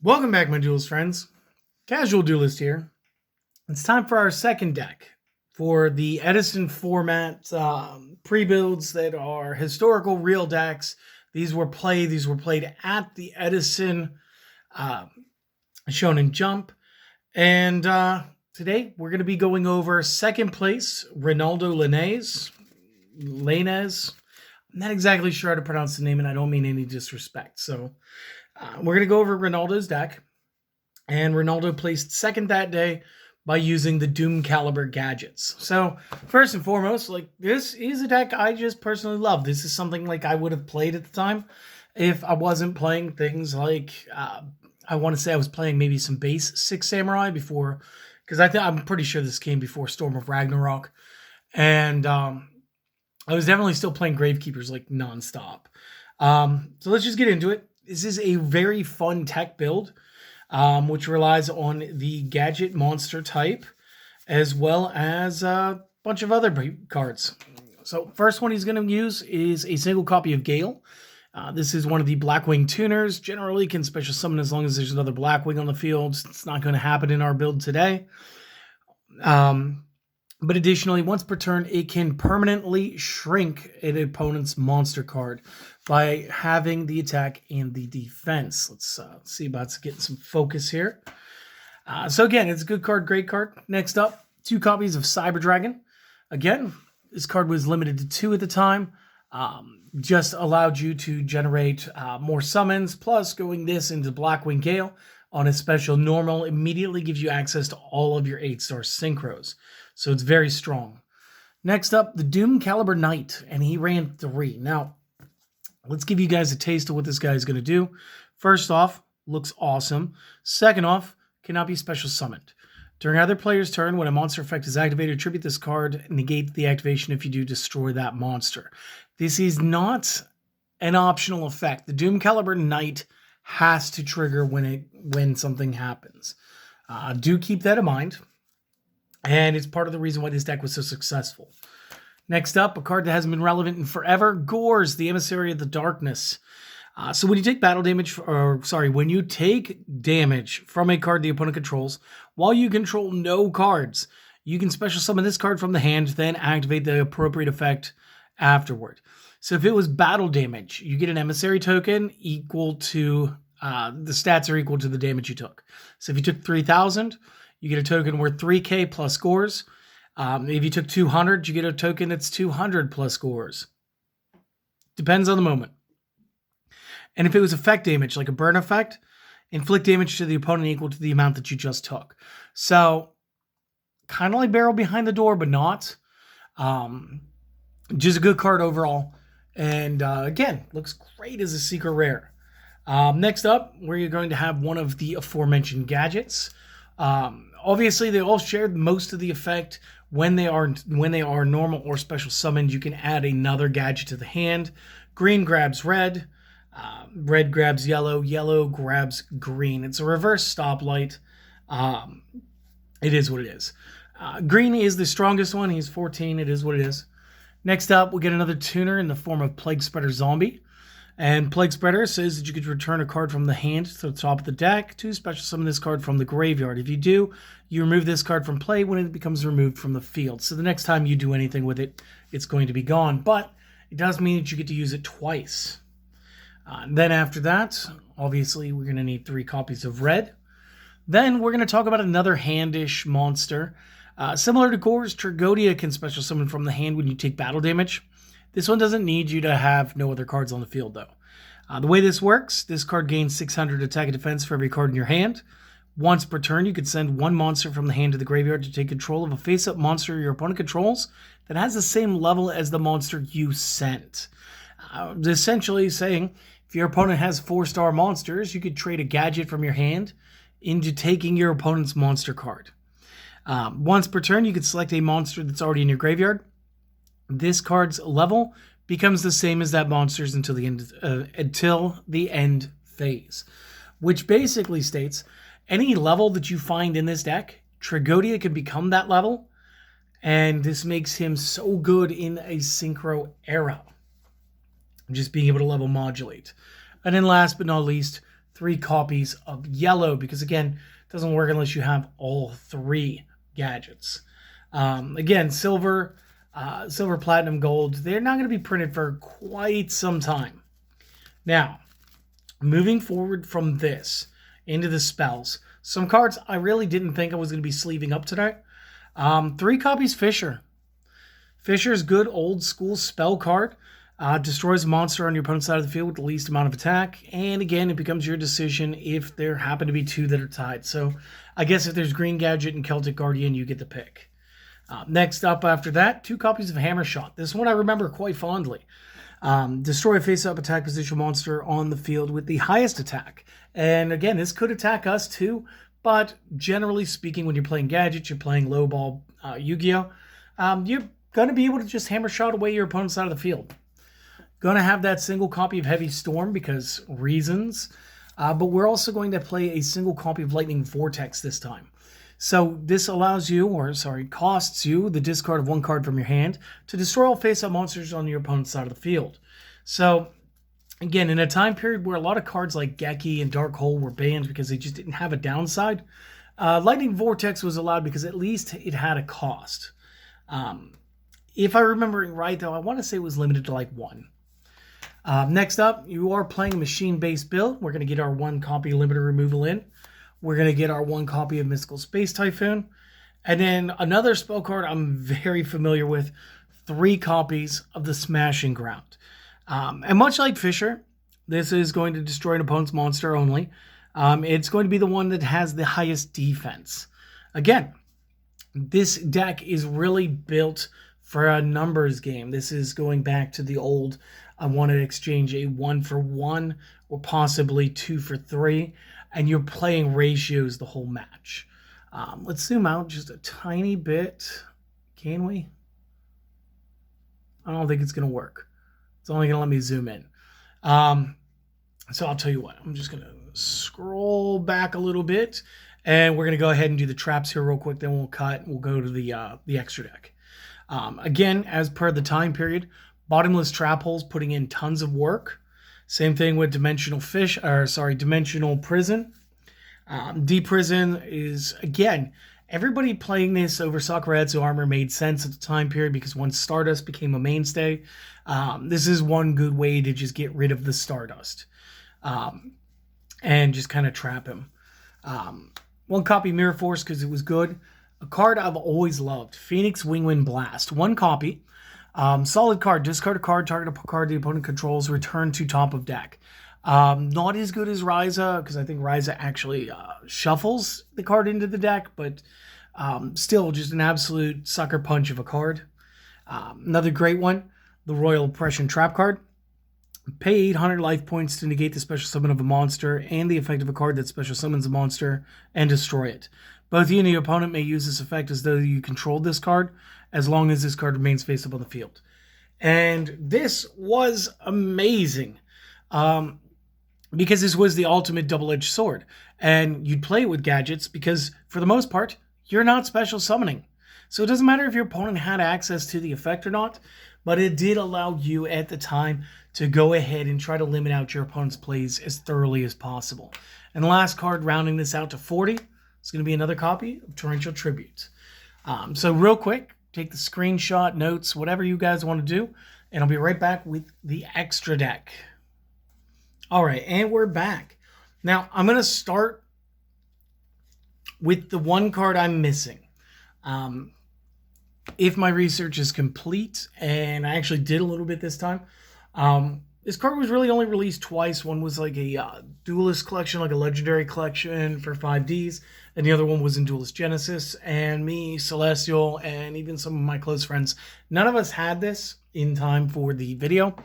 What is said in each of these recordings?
Welcome back, my Duelist friends. Casual Duelist here. It's time for our second deck for the Edison format pre-builds that are historical real decks. These were played at the Edison Shonen Jump. And today we're going to be going over second place, Renaldo Lainez. I'm not exactly sure how to pronounce the name, and I don't mean any disrespect. So we're going to go over Ronaldo's deck. And Renaldo placed second that day by using the Doomcalibur gadgets. So first and foremost, this is a deck I just personally love. This is something I would have played at the time if I wasn't playing things like I want to say I was playing maybe some base Six Samurai before, because I'm pretty sure this came before Storm of Ragnarok, and I was definitely still playing Gravekeepers nonstop. So let's just get into it. This is a very fun tech build, which relies on the gadget monster type, as well as a bunch of other cards. So first one he's going to use is a single copy of Gale. This is one of the Blackwing tuners. Generally can special summon as long as there's another Blackwing on the field. It's not going to happen in our build today. But additionally, once per turn, it can permanently shrink an opponent's monster card by having the attack and the defense. Let's see about getting some focus here. So again, it's a good card, great card. Next up, 2 copies of Cyber Dragon. Again, this card was limited to 2 at the time. Just allowed you to generate more summons, plus going this into Blackwing Gale on a special normal immediately gives you access to all of your 8-star synchros. So it's very strong. Next up, the Doomcalibur Knight, and he ran 3. Now, let's give you guys a taste of what this guy is going to do. First off, looks awesome. Second off, cannot be special summoned. During either player's turn, when a monster effect is activated, attribute this card, negate the activation. If you do, destroy that monster. This is not an optional effect. The Doomcalibur Knight has to trigger when something happens. Do keep that in mind. And it's part of the reason why this deck was so successful. Next up, a card that hasn't been relevant in forever, Gores, the Emissary of the Darkness. So when you take when you take damage from a card the opponent controls, while you control no cards, you can special summon this card from the hand, then activate the appropriate effect afterward. So if it was battle damage, you get an Emissary token equal to, the stats are equal to the damage you took. So if you took 3,000, you get a token worth 3k plus scores. If you took 200, you get a token that's 200 plus scores. Depends on the moment. And if it was effect damage, like a burn effect, inflict damage to the opponent equal to the amount that you just took. So, kind of like Barrel Behind the Door, but not. Just a good card overall. And again, looks great as a secret rare. Next up, we're going to have one of the aforementioned gadgets. Obviously, they all share most of the effect. When they are normal or special summoned, you can add another gadget to the hand. Green grabs red. Red grabs yellow. Yellow grabs green. It's a reverse stoplight. It is what it is. Green is the strongest one. He's 14. It is what it is. Next up, we get another tuner in the form of Plague Spreader Zombie. And Plague Spreader says that you could return a card from the hand to the top of the deck to special summon this card from the graveyard. If you do, you remove this card from play when it becomes removed from the field. So the next time you do anything with it, it's going to be gone. But it does mean that you get to use it twice. Then after that, obviously, we're going to need 3 copies of red. Then we're going to talk about another handish monster. Similar to Gores, Tragodia can special summon from the hand when you take battle damage. This one doesn't need you to have no other cards on the field, though. The way this works, this card gains 600 attack and defense for every card in your hand. Once per turn, you could send 1 monster from the hand to the graveyard to take control of a face-up monster your opponent controls that has the same level as the monster you sent. Essentially saying, if your opponent has 4-star monsters, you could trade a gadget from your hand into taking your opponent's monster card. Once per turn, you could select a monster that's already in your graveyard. This card's level becomes the same as that monster's until the end phase, which basically states any level that you find in this deck, Tragodia can become that level, and this makes him so good in a synchro era, just being able to level modulate. And then last but not least, 3 copies of yellow, because again, it doesn't work unless you have all 3 gadgets. Again, silver, platinum, gold, they're not going to be printed for quite some time. Now, moving forward from this into the spells, some cards I really didn't think I was going to be sleeving up today. 3 copies Fisher. Fisher's good old school spell card. Destroys a monster on your opponent's side of the field with the least amount of attack. And again, it becomes your decision if there happen to be 2 that are tied. So I guess if there's Green Gadget and Celtic Guardian, you get the pick. Next up after that, 2 copies of Hammer Shot. This one I remember quite fondly. Destroy a face-up attack position monster on the field with the highest attack. And again, this could attack us too, but generally speaking, when you're playing gadgets, you're playing low ball Yu-Gi-Oh! You're going to be able to just Hammer Shot away your opponent's side of the field. Going to have that single copy of Heavy Storm because reasons, but we're also going to play a single copy of Lightning Vortex this time. So this allows you, costs you the discard of 1 card from your hand to destroy all face-up monsters on your opponent's side of the field. So, again, in a time period where a lot of cards like Geki and Dark Hole were banned because they just didn't have a downside, Lightning Vortex was allowed because at least it had a cost. If I'm remembering right, though, I want to say it was limited to like 1. Next up, you are playing a machine-based build. We're going to get our 1 copy limiter removal in. We're going to get our 1 copy of Mystical Space Typhoon. And then another spell card I'm very familiar with, 3 copies of the Smashing Ground. And much like Fisher, this is going to destroy an opponent's monster only. It's going to be the one that has the highest defense. Again, this deck is really built for a numbers game. This is going back to the old, I want to exchange a 1-for-1 or possibly 2-for-3. And you're playing ratios the whole match. Let's zoom out just a tiny bit. Can we? I don't think it's going to work. It's only going to let me zoom in. So I'll tell you what. I'm just going to scroll back a little bit. And we're going to go ahead and do the traps here real quick. Then we'll cut. We'll go to the extra deck. Again, as per the time period, bottomless trap holes putting in tons of work. Same thing with Dimensional Prison. Deep Prison is, again, everybody playing this over Sakura Armor made sense at the time period because once Stardust became a mainstay, this is one good way to just get rid of the Stardust and just kind of trap him. 1 copy Mirror Force because it was good. A card I've always loved, Phoenix Wingwind Blast. 1 copy. Solid card. Discard a card, target a card the opponent controls, return to top of deck. Not as good as Ryza, because I think Ryza actually shuffles the card into the deck, but still just an absolute sucker punch of a card. Another great one, the Royal Oppression Trap card. Pay 800 life points to negate the special summon of a monster and the effect of a card that special summons a monster and destroy it. Both you and your opponent may use this effect as though you controlled this card, as long as this card remains face up on the field. And this was amazing. Because this was the ultimate double-edged sword. And you'd play it with gadgets because, for the most part, you're not special summoning. So it doesn't matter if your opponent had access to the effect or not, but it did allow you at the time to go ahead and try to limit out your opponent's plays as thoroughly as possible. And the last card rounding this out to 40 is going to be another copy of Torrential Tribute. So real quick, take the screenshot, notes, whatever you guys want to do, and I'll be right back with the extra deck. All right, and we're back. Now, I'm going to start with the 1 card I'm missing. If my research is complete, and I actually did a little bit this time, this card was really only released twice. One was like a Duelist collection, like a Legendary collection for 5Ds, and the other one was in Duelist Genesis. And me, Celestial, and even some of my close friends, none of us had this in time for the video.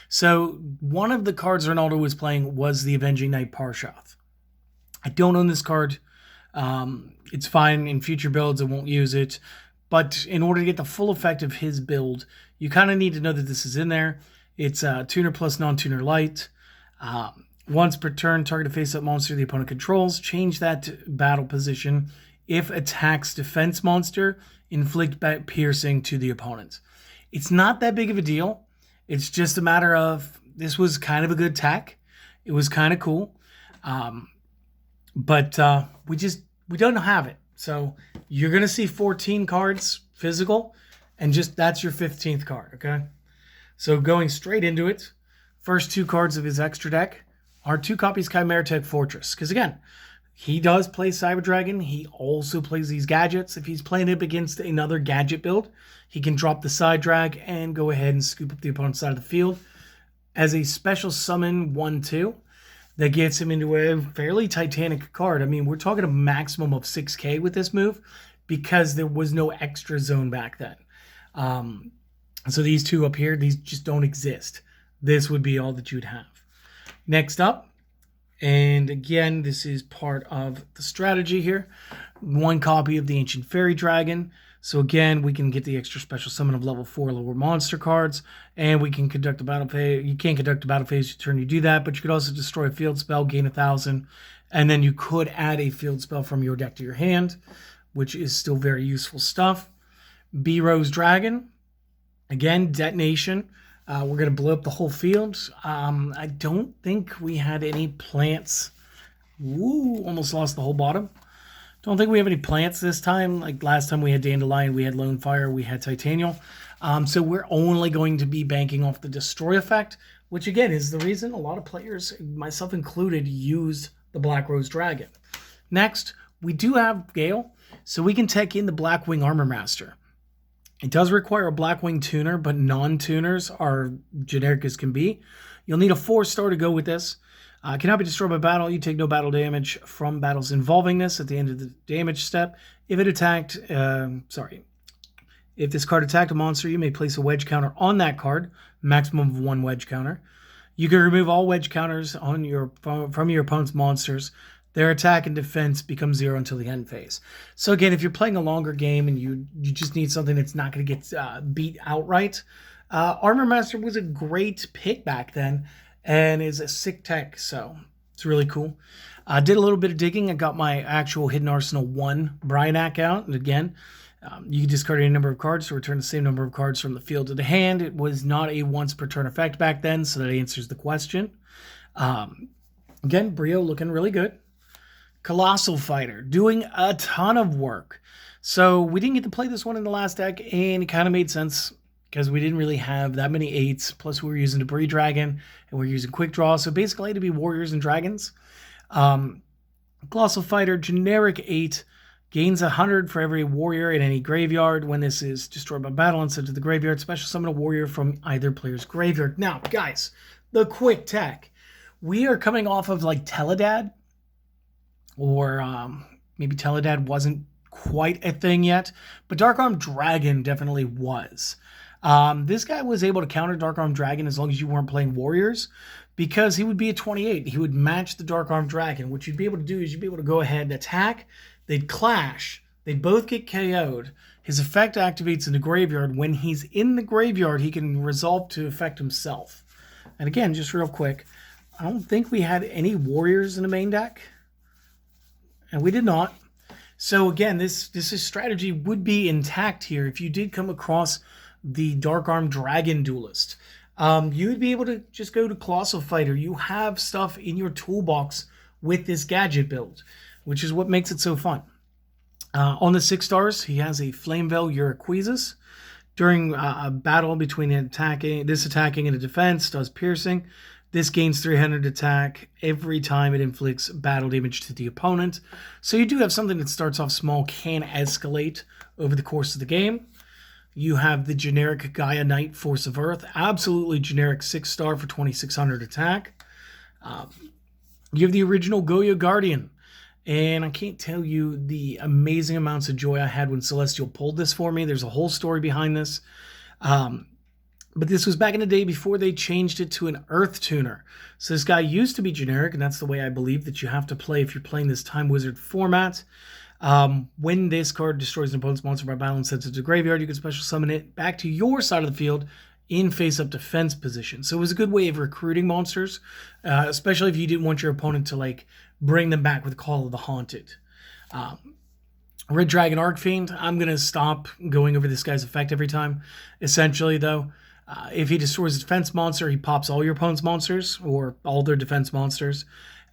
So one of the cards Renaldo was playing was the Avenging Knight Parshath. I don't own this card. It's fine in future builds. I won't use it. But in order to get the full effect of his build, you kind of need to know that this is in there. It's tuner plus non-tuner light. Once per turn, target a face-up monster the opponent controls. Change that to battle position. If attacks defense monster, inflict piercing to the opponent. It's not that big of a deal. It's just a matter of, this was kind of a good tech. It was kind of cool. But we don't have it. So you're going to see 14 cards physical, and just that's your 15th card, okay? So going straight into it, first 2 cards of his extra deck are 2 copies Chimera Tech Fortress. Because again, he does play Cyber Dragon. He also plays these gadgets. If he's playing up against another gadget build, he can drop the side drag and go ahead and scoop up the opponent's side of the field as a special summon 1/2 that gets him into a fairly titanic card. I mean, we're talking a maximum of 6K with this move because there was no extra zone back then. So these 2 up here, these just don't exist. This would be all that you'd have. Next up, and again, this is part of the strategy here, 1 copy of the Ancient Fairy Dragon. So again, we can get the extra special summon of level 4 lower monster cards, and we can conduct a battle phase. You can't conduct a battle phase each turn you do that, but you could also destroy a field spell, gain 1,000, and then you could add a field spell from your deck to your hand, which is still very useful stuff. B-Rose Dragon, again, detonation. We're going to blow up the whole field. I don't think we had any plants. Ooh, almost lost the whole bottom. Don't think we have any plants this time. Like last time we had Dandelion, we had Lone Fire, we had Titanial. So we're only going to be banking off the Destroy effect, which again is the reason a lot of players, myself included, used the Black Rose Dragon. Next, we do have Gale, so we can tech in the Blackwing Armor Master. It does require a Blackwing tuner, but non-tuners are generic as can be. You'll need a 4-star to go with this. Cannot be destroyed by battle. You take no battle damage from battles involving this at the end of the damage step. If it attacked, if this card attacked a monster, you may place a wedge counter on that card, maximum of 1 wedge counter. You can remove all wedge counters on from your opponent's monsters. Their attack and defense become 0 until the end phase. So again, if you're playing a longer game and you just need something that's not going to get beat outright, Armor Master was a great pick back then and is a sick tech, so it's really cool. I did a little bit of digging. I got my actual Hidden Arsenal 1 Bryanak out, and again, you can discard any number of cards to return the same number of cards from the field to the hand. It was not a once per turn effect back then, so that answers the question. Again, Brio looking really good. Colossal Fighter, doing a ton of work. So we didn't get to play this one in the last deck, and it kind of made sense because we didn't really have that many 8s. Plus, we were using Debris Dragon, and we are using Quick Draw. So basically, it had to be Warriors and Dragons. Colossal Fighter, generic 8, gains 100 for every warrior in any graveyard. When this is destroyed by battle and sent to the graveyard, special summon a warrior from either player's graveyard. Now, guys, the quick tech. We are coming off of like Teledad, or maybe Teledad wasn't quite a thing yet, but Dark Arm Dragon definitely was. This guy was able to counter Dark Arm Dragon as long as you weren't playing Warriors, because he would be a 28. He would match the Dark Arm Dragon. What you'd be able to do is you'd be able to go ahead and attack. They'd clash. They'd both get KO'd. His effect activates in the graveyard. When he's in the graveyard, he can resolve to affect himself. And again, just real quick, I don't think we had any Warriors in the main deck. And we did not. So again, this strategy would be intact here if you did come across the Dark Arm Dragon Duelist. You would be able to just go to Colossal Fighter. You have stuff in your toolbox with this gadget build, which is what makes it so fun. On the 6 stars, he has a Flame Veil Uriquizas. During a battle between attacking and a defense, does piercing. This gains 300 attack every time it inflicts battle damage to the opponent. So you do have something that starts off small, can escalate over the course of the game. You have the generic Gaia Knight Force of Earth, absolutely generic 6-star for 2600 attack. You have the original Goyo Guardian, and I can't tell you the amazing amounts of joy I had when Celestial pulled this for me. There's a whole story behind this. But this was back in the day before they changed it to an Earth tuner. So this guy used to be generic, and that's the way I believe that you have to play if you're playing this Time Wizard format. When this card destroys an opponent's monster by battle and sends it to the graveyard, you can special summon it back to your side of the field in face-up defense position. So it was a good way of recruiting monsters, especially if you didn't want your opponent to like bring them back with Call of the Haunted. Red Dragon Arcfiend, I'm going to stop going over this guy's effect every time. Essentially, though, if he destroys a defense monster, he pops all your opponent's monsters, or all their defense monsters.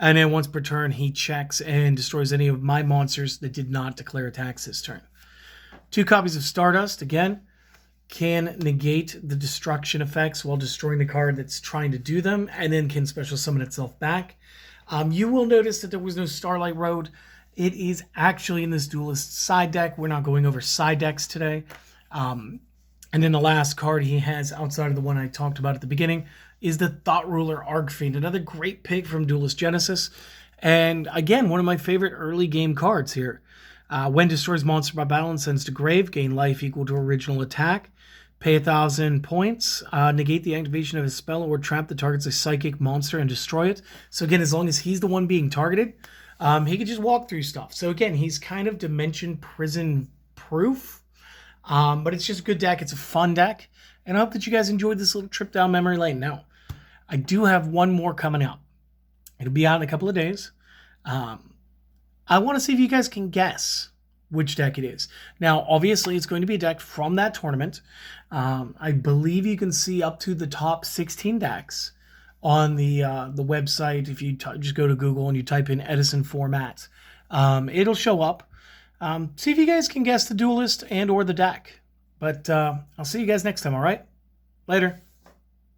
And then once per turn, he checks and destroys any of my monsters that did not declare attacks this turn. 2 copies of Stardust, again, can negate the destruction effects while destroying the card that's trying to do them, and then can special summon itself back. You will notice that there was no Starlight Road. It is actually in this Duelist side deck. We're not going over side decks today. And then the last card he has outside of the one I talked about at the beginning is the Thought Ruler Arcfiend, another great pick from Duelist Genesis. And again, one of my favorite early game cards here. When destroys monster by battle and sends to grave, gain life equal to original attack. Pay 1,000 points, negate the activation of his spell or trap that targets a psychic monster and destroy it. So again, as long as he's the one being targeted, he can just walk through stuff. So again, he's kind of Dimension Prison proof, but it's just a good deck. It's a fun deck, and I hope that you guys enjoyed this little trip down memory lane. Now, I do have one more coming out. It'll be out in a couple of days. I want to see if you guys can guess which deck it is. Now, obviously, it's going to be a deck from that tournament. I believe you can see up to the top 16 decks on the website. If you just go to Google and you type in Edison format, it'll show up. See if you guys can guess the Duelist and or the deck. But I'll see you guys next time, all right? Later.